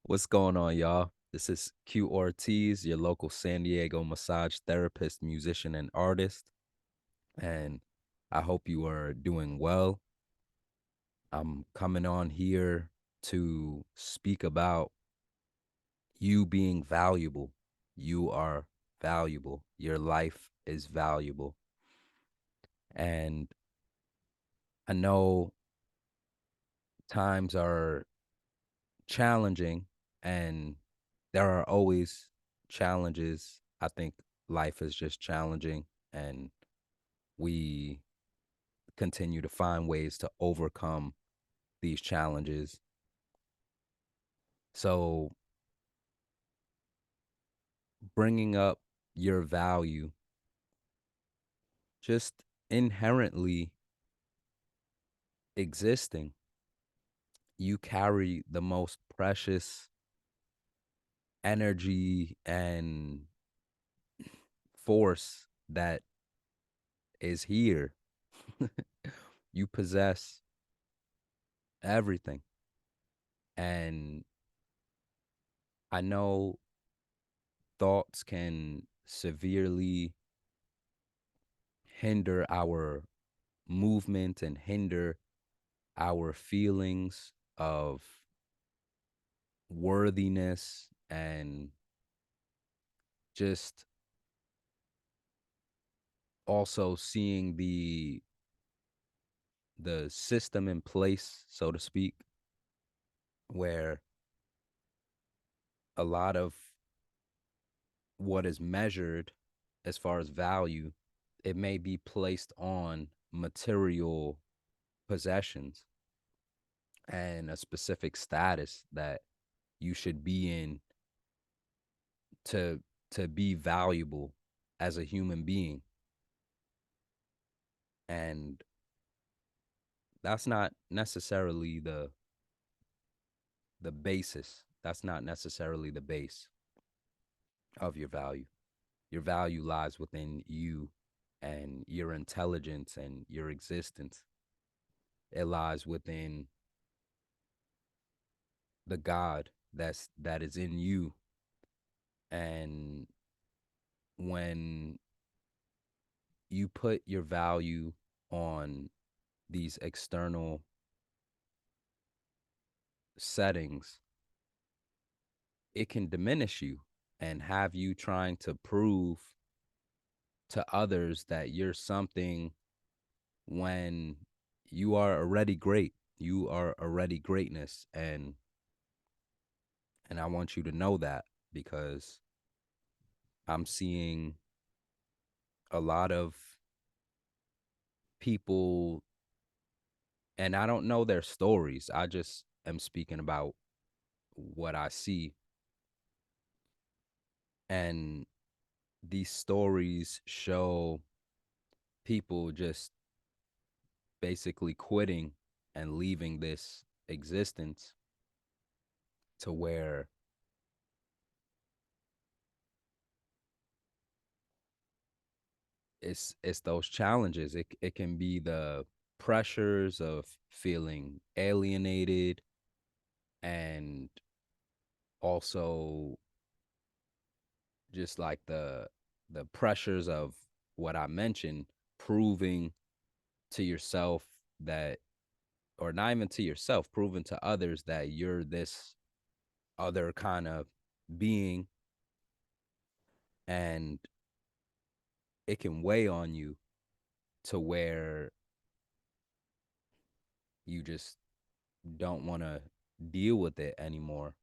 What's going on, y'all? This is Q Ortiz, your local San Diego massage therapist, musician, and artist. And I hope you are doing well. I'm coming on here to speak about you being valuable. You are valuable. Your life is valuable. And I know times are challenging and there are always challenges. I think life is just challenging and we continue to find ways to overcome these challenges. So, bringing up your value just inherently existing, you carry the most precious energy and force that is here. You possess everything. And I know thoughts can severely hinder our movement and hinder our feelings of worthiness and just also seeing the system in place, so to speak, where a lot of what is measured as far as value, it may be placed on material possessions and a specific status that you should be in to be valuable as a human being. And that's not necessarily the basis. That's not necessarily the base of your value. Your value lies within you and your intelligence and your existence. It lies within the God that is in you. And when you put your value on these external settings, it can diminish you and have you trying to prove to others that you're something when you are already great. You are already greatness. And I want you to know that because I'm seeing a lot of people and I don't know their stories. I just am speaking about what I see. And these stories show people just basically quitting and leaving this existence to where it's those challenges. It can be the pressures of feeling alienated and also just like the pressures of what I mentioned, proving to yourself that, or not even to yourself, proving to others that you're this other kind of being, and it can weigh on you to where you just don't want to deal with it anymore.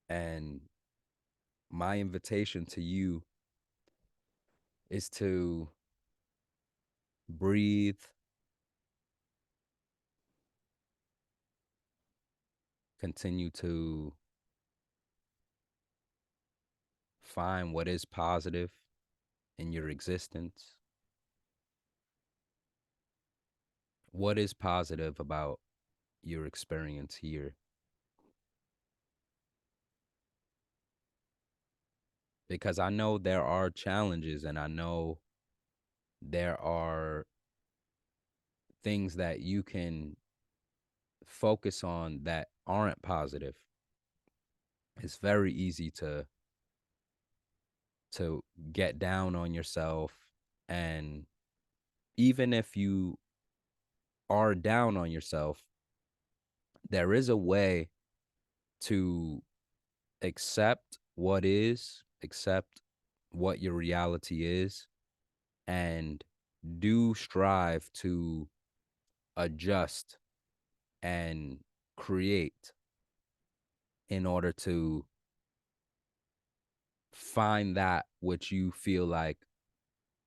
And my invitation to you is to breathe, continue to find what is positive in your existence. What is positive about your experience here? Because I know there are challenges and I know there are things that you can focus on that aren't positive, it's very easy to get down on yourself. And even if you are down on yourself, there is a way to accept what your reality is, and do strive to adjust and create in order to find that which you feel like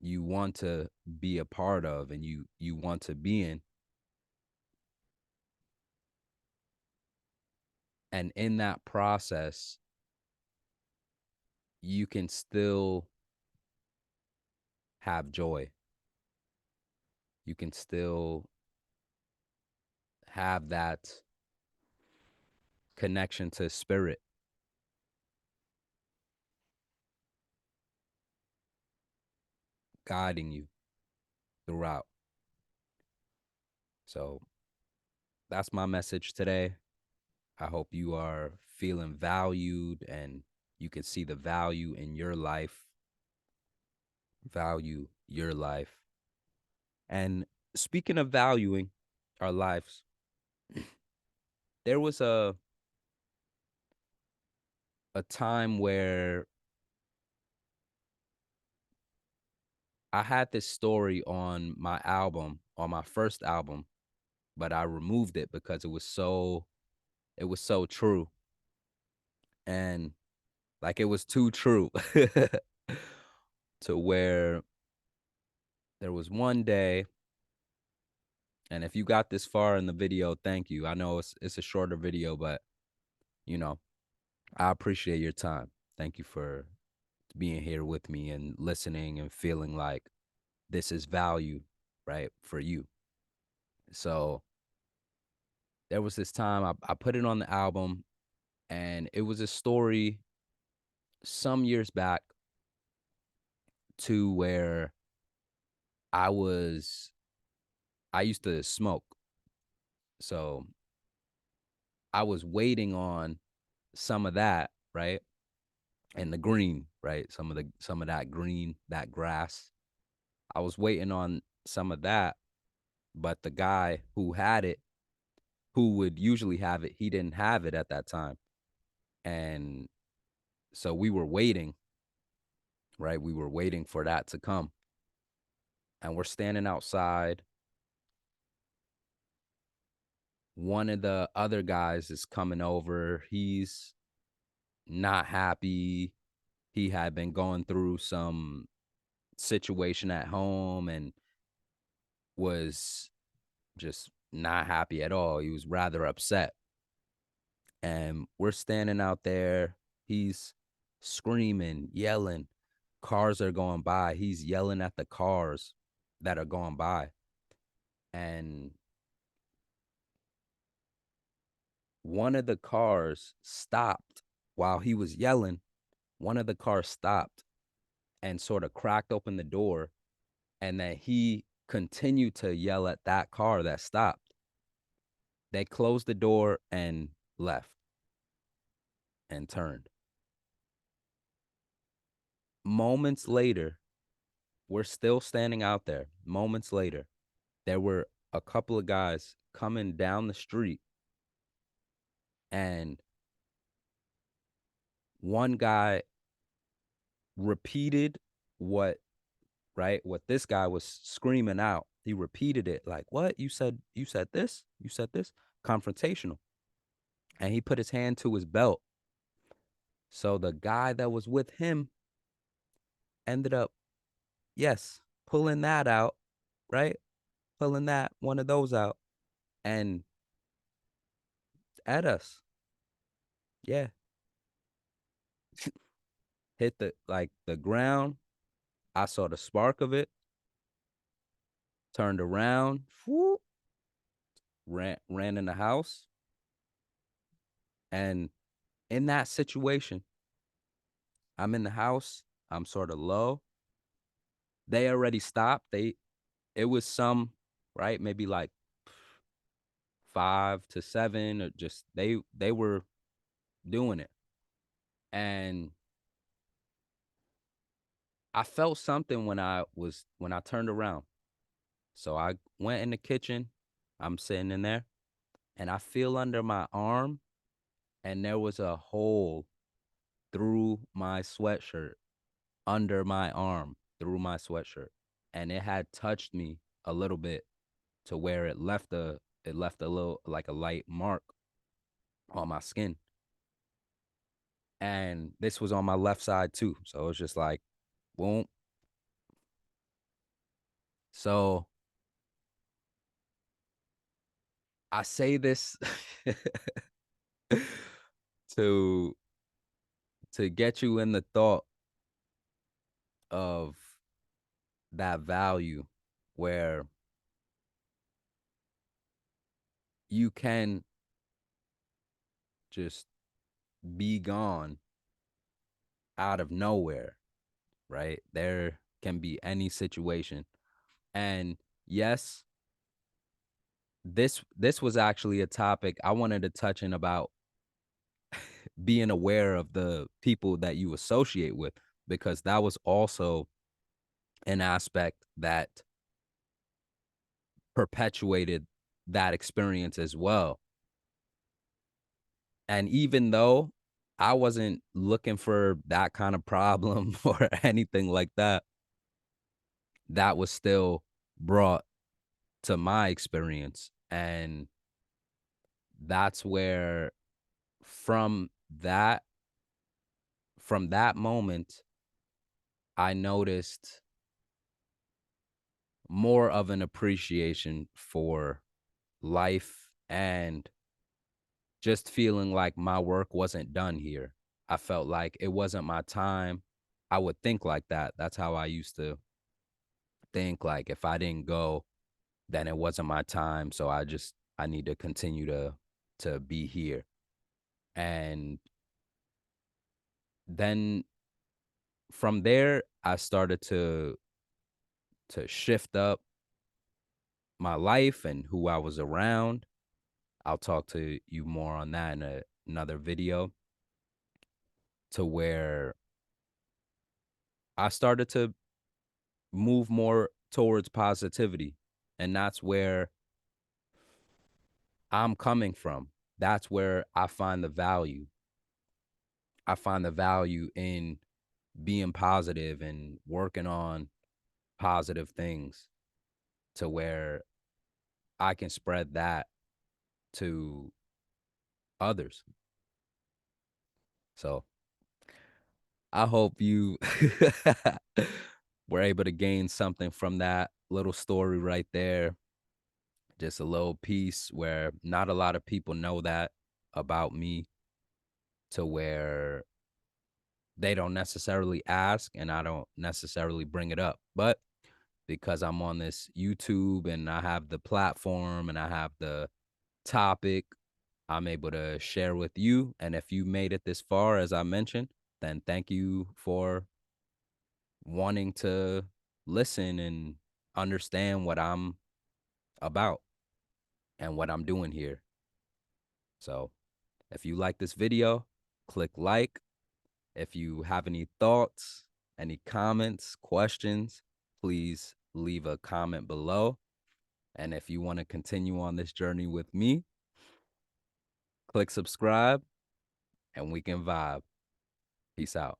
you want to be a part of and you want to be in. And in that process, you can still have joy. You can still have that connection to spirit guiding you throughout. So that's my message today. I hope you are feeling valued and you can see the value in your life. Value your life. And speaking of valuing our lives, there was a time where I had this story on my album, on my first album, but I removed it because it was so true. And like it was too true to where there was one day, and if you got this far in the video, thank you. I know it's a shorter video, but you know, I appreciate your time. Thank you for being here with me and listening and feeling like this is value, right, for you. So there was this time I put it on the album, and it was a story some years back to where I was I used to smoke. So I was waiting on some of that, right? And the green, right? Some of that green, that grass. I was waiting on some of that, but the guy who had it, who would usually have it, he didn't have it at that time. And so we were waiting, right? We were waiting for that to come. And we're standing outside. One of the other guys is coming over. He's not happy. He had been going through some situation at home and was just not happy at all. He was rather upset. And we're standing out there. He's screaming, yelling. Cars are going by. He's yelling at the cars that are going by. And one of the cars stopped while he was yelling. One of the cars stopped and sort of cracked open the door. And then he continued to yell at that car that stopped. They closed the door and left and turned. Moments later, we're still standing out there. Moments later, there were a couple of guys coming down the street, and one guy repeated what, right, what this guy was screaming out. He repeated it like, "What? You said this? You said this?" Confrontational. And he put his hand to his belt. So the guy that was with him ended up, yes, pulling that out, right? Pulling that one of those out and at us. Yeah. Hit the ground. I saw the spark of it, turned around, whoop, ran in the house. And in that situation, I'm in the house, I'm sort of low. They already stopped. It was some right? Maybe like 5 to 7, or just they were doing it. And I felt something when I turned around. So I went in the kitchen. I'm sitting in there and I feel under my arm and there was a hole through my sweatshirt, under my arm, through my sweatshirt. And it had touched me a little bit to where it left a little like a light mark on my skin. And this was on my left side too. So it was just like boom. So I say this to get you in the thought of that value where you can just be gone out of nowhere, right? There can be any situation. And yes, this was actually a topic I wanted to touch in about being aware of the people that you associate with, because that was also an aspect that perpetuated that experience as well. And even though I wasn't looking for that kind of problem or anything like that, that was still brought to my experience. And that's where from that from that moment, I noticed more of an appreciation for life and just feeling like my work wasn't done here. I felt like it wasn't my time. I would think like that. That's how I used to think, like if I didn't go, then it wasn't my time. So I need to continue to be here. And then from there I started to shift up my life and who I was around. I'll talk to you more on that in another video, to where I started to move more towards positivity. And that's where I'm coming from. That's where I find the value. I find the value in being positive and working on positive things, to where I can spread that to others. So I hope you were able to gain something from that little story right there. Just a little piece where not a lot of people know that about me, to where they don't necessarily ask and I don't necessarily bring it up. But because I'm on this YouTube and I have the platform and I have the topic, I'm able to share with you. And if you made it this far, as I mentioned, then thank you for wanting to listen and understand what I'm about and what I'm doing here. So if you like this video, click like. If you have any thoughts, any comments, questions, please leave a comment below. And if you want to continue on this journey with me, click subscribe and we can vibe. Peace out.